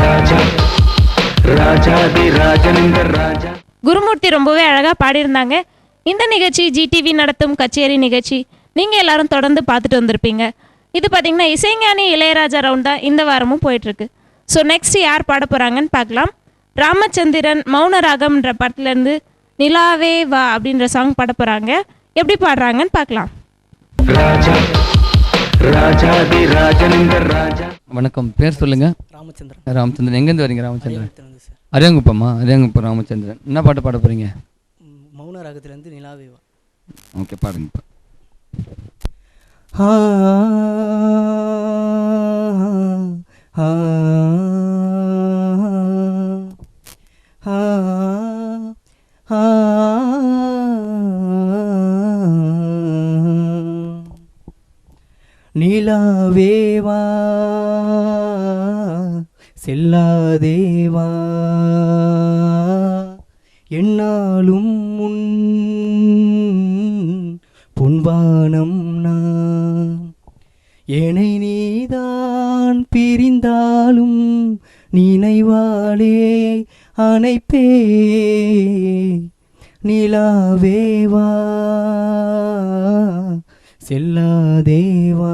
ராஜா ராஜாதி ராஜனிந்த ராஜா. குருமூர்த்தி ரொம்பவே அழகாக பாடியிருந்தாங்க. இந்த நிகழ்ச்சி ஜிடிவி நடத்தும் கச்சேரி நிகழ்ச்சி நீங்கள் எல்லாரும் தொடர்ந்து பார்த்துட்டு வந்திருப்பீங்க. இது பார்த்திங்கன்னா இசைஞானி இளையராஜா ரவுண்ட் தான் இந்த வாரமும் போயிட்டுருக்கு. ஸோ நெக்ஸ்ட் யார் பாட போகிறாங்கன்னு பார்க்கலாம். ராமச்சந்திரன் மௌன ராகம்ன்ற படத்துலேருந்து நிலாவே வா அப்படின்ற சாங் பாட போகிறாங்க. எப்படி பாடுறாங்கன்னு பார்க்கலாம். ராஜா ராஜாதி ராஜனிந்த ராஜா. வணக்கம், பேர் சொல்லுங்க. ராமச்சந்திரன். ராமச்சந்திரன், எங்கேருந்து வரீங்க? ராமச்சந்திரன் சார். அரியாங்குப்பமா? அரியாங்குப்பம் ராமச்சந்திரன். என்ன பாட்டு பாட போறீங்க? மௌன ராகத்திலேருந்து நிலாவேவா. ஓகே, பாடுங்க. நிலாவேவா செல்லாதேவா என்னாலும் முன் பொன்வானம் நான் என்னை நீதான் பிரிந்தாலும் நினைவாளே அணைப்பே நிலாவேவா செல்லாதேவா.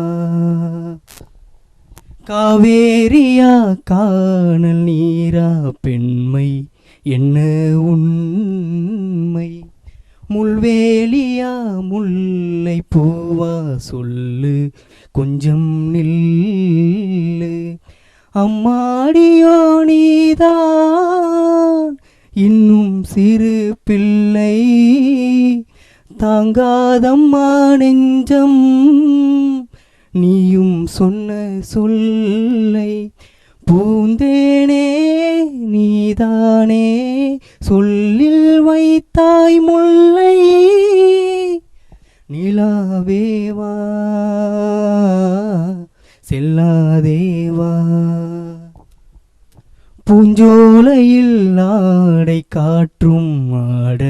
காவேரியா காணல் நீரா பெண்மை என்ன உண்மை முள்வேலியா முல்லை பூவா சொல்லு கொஞ்சம் நில்லு அம்மாடியோ நீதான் இன்னும் சிறு பிள்ளை தாங்காதம்மா நெஞ்சம் நீயும் சொன்ன சொல்லை பூந்தேனே நீதானே சொல்லில் வைத்தாய் முல்லை நிலாவேவா செல்லாதேவா. பூஞ்சோலையில் ஆடை காற்றும் ஆட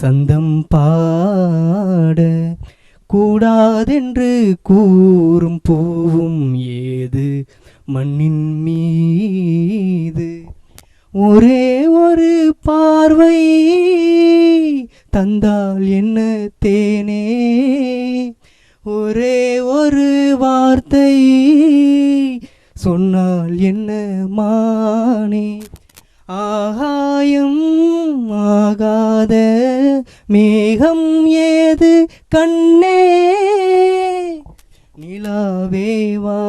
சந்தம் பாட கூடாதென்று கூறும் பூவும் ஏது மண்ணின் மீது ஒரே ஒரு பார்வை தந்தால் என்ன தேனே ஒரே ஒரு வார்த்தை சொன்னால் என்ன மானே ஆகாயம் ஆகாத மேகம் ஏது கண்ணே நிலாவேவா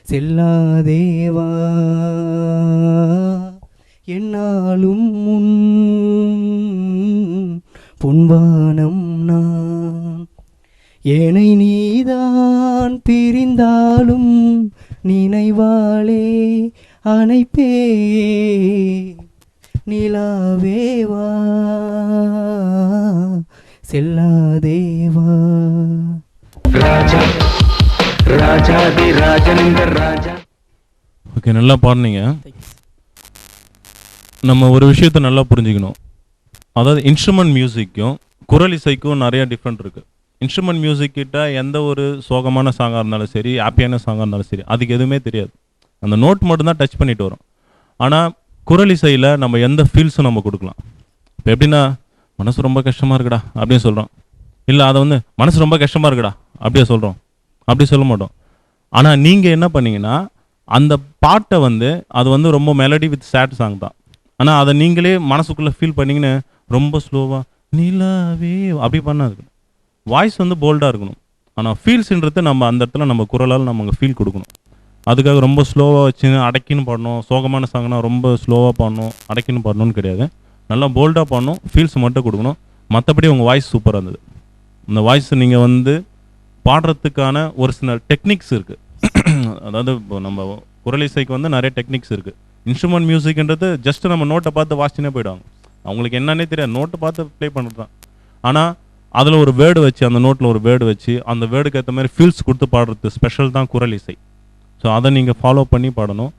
செல்லாதேவா என்னாலும் முன் பொன்வானம் நான் என்னை நீதான் பிரிந்தாலும் நினைவாளே அணைப்பே நிலாவேவா செல்லாதேவா. ராஜா ராஜாதி ராஜனிந்த ராஜா. ஓகே, நல்லா பாடுனீங்க. நம்ம ஒரு விஷயத்தை நல்லா புரிஞ்சுக்கணும். அதாவது இன்ஸ்ட்ருமெண்ட் மியூசிக்கும் குரல் இசைக்கும் நிறைய டிஃப்ரெண்ட் இருக்குது. இன்ஸ்ட்ருமெண்ட் மியூசிக் கிட்ட எந்த ஒரு சோகமான சாங்காக இருந்தாலும் சரி, ஹாப்பியான சாங்காக இருந்தாலும் சரி, அதுக்கு எதுவுமே தெரியாது. அந்த நோட் மட்டும்தான் டச் பண்ணிட்டு வரும். ஆனால் குரல் இசையில் நம்ம எந்த ஃபீல்ஸும் நம்ம கொடுக்கலாம். இப்போ எப்படின்னா, மனசு ரொம்ப கஷ்டமாக இருக்குடா அப்படின்னு சொல்கிறோம். இல்லை, அதை வந்து மனசு ரொம்ப கஷ்டமாக இருக்குடா அப்படியே சொல்கிறோம். அப்படி சொல்ல மாட்டோம். ஆனால் நீங்கள் என்ன பண்ணீங்கன்னா, அந்த பாட்டை வந்து அது வந்து ரொம்ப மெலடி வித் சேட் சாங் தான். ஆனால் அதை நீங்களே மனசுக்குள்ளே ஃபீல் பண்ணிங்கன்னு ரொம்ப ஸ்லோவாக நிலாவே அப்படி பண்ணாது. வாய்ஸ் வந்து போல்டாக இருக்கணும். ஆனால் ஃபீல்ஸுன்றது நம்ம அந்த இடத்துல நம்ம குரலால் நம்ம அங்கே ஃபீல் கொடுக்கணும். அதுக்காக ரொம்ப ஸ்லோவாக வச்சு அடக்கின்னு பாடணும். சோகமான சாங்னா ரொம்ப ஸ்லோவாக பாடணும், அடக்கின்னு பாடணும்னு கிடையாது. நல்லா போல்டாக பாடணும், ஃபீல்ஸ் மட்டும் கொடுக்கணும். மற்றபடி உங்கள் வாய்ஸ் சூப்பராக இருந்தது. அந்த வாய்ஸ் நீங்கள் வந்து பாடுறதுக்கான ஒரு சில டெக்னிக்ஸ் இருக்குது. அதாவது இப்போ நம்ம குரல் இசைக்கு வந்து நிறைய டெக்னிக்ஸ் இருக்குது. இன்ஸ்ட்ருமெண்ட் மியூசிக்ன்றது ஜஸ்ட் நம்ம நோட்டை பார்த்து வாசிச்சுனே போயிடுவாங்க. அவங்களுக்கு என்னன்னே தெரியாது, நோட்டை பார்த்து ப்ளே பண்ணுறது தான். ஆனால் அதில் ஒரு வேர்டு வச்சு, அந்த நோட்டில் ஒரு வேர்டு வச்சு, அந்த வேர்டுக்கு ஏற்ற மாதிரி ஃபீல்ஸ் கொடுத்து பாடுறது ஸ்பெஷல் தான் குரல் இசை. ஸோ அதை நீங்கள் ஃபாலோ பண்ணி பாடணும்.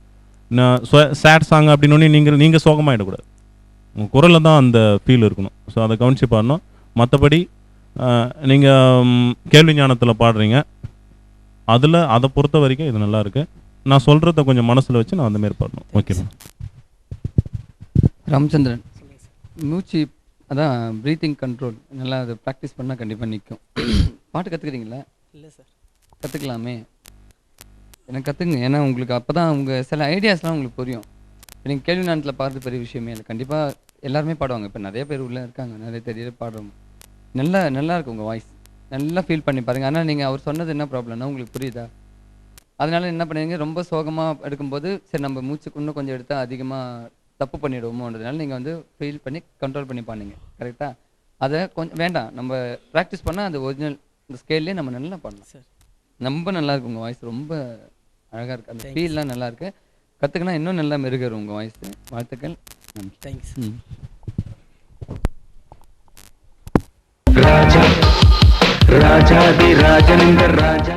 சேட் சாங் அப்படின்னு நீங்கள் சோகமாகிடக்கூடாது. உங்கள் குரலில் தான் அந்த ஃபீல் இருக்கணும். ஸோ அதை கவனித்து பாடணும். மற்றபடி நீங்கள் கேள்வி ஞானத்தில் பாடுறீங்க, அதை பொறுத்த வரைக்கும் இது நல்லாயிருக்கு. நான் சொல்கிறத கொஞ்சம் மனசில் வச்சு நான் அந்த மாதிரி பாடணும். ஓகேவா? ராமச்சந்திரன், மூச்சு அதான் ப்ரீத்திங் கண்ட்ரோல் நல்லா அதை ப்ராக்டிஸ் பண்ணால் கண்டிப்பாக நிற்கும். பாட்டு கற்றுக்குறீங்களா? இல்லை சார். கற்றுக்கலாமே. எனக்கு கற்றுக்குங்க. ஏன்னா உங்களுக்கு அப்போ தான் உங்கள் சில ஐடியாஸ்லாம் உங்களுக்கு புரியும். இப்போ நீங்கள் கேள்வி நேரத்தில் பாடுறது பெரிய விஷயமே இல்லை. கண்டிப்பாக எல்லாருமே பாடுவாங்க. இப்போ நிறைய பேர் உள்ளே இருக்காங்க, நிறைய தெரியல பாடுறவங்க. நல்லா இருக்கு உங்கள் வாய்ஸ். நல்லா ஃபீல் பண்ணி பாருங்கள். ஆனால் நீங்கள் அவர் சொன்னது என்ன ப்ராப்ளம்னா உங்களுக்கு புரியுதா? அதனால என்ன பண்ணுவீங்க, ரொம்ப சோகமாக எடுக்கும்போது சரி நம்ம மூச்சுக்கு இன்னும் கொஞ்சம் எடுத்தால் அதிகமாக தப்பு பண்ணிவிடுவோமோன்றதுனால நீங்கள் வந்து ஃபீல் பண்ணி கண்ட்ரோல் பண்ணி பாடுங்க. கரெக்டாக? அதை கொஞ்சம் வேண்டாம், நம்ம ப்ராக்டிஸ் பண்ணால் அது ஒரிஜினல் இந்த ஸ்கேல்லே நம்ம நல்லா பண்ணலாம் சார். ரொம்ப நல்லா இருக்கு உங்கள் வாய்ஸ். ரொம்ப அழகாக இருக்குது. அந்த ஃபீல்லாம் நல்லா இருக்கு. கற்றுக்கினா இன்னும் நல்லா மெருகரும் உங்கள் வாய்ஸ். வாழ்த்துக்கள். நன்றி. தேங்க்ஸ். ராஜா ராஜாதி ராஜனிந்த ராஜா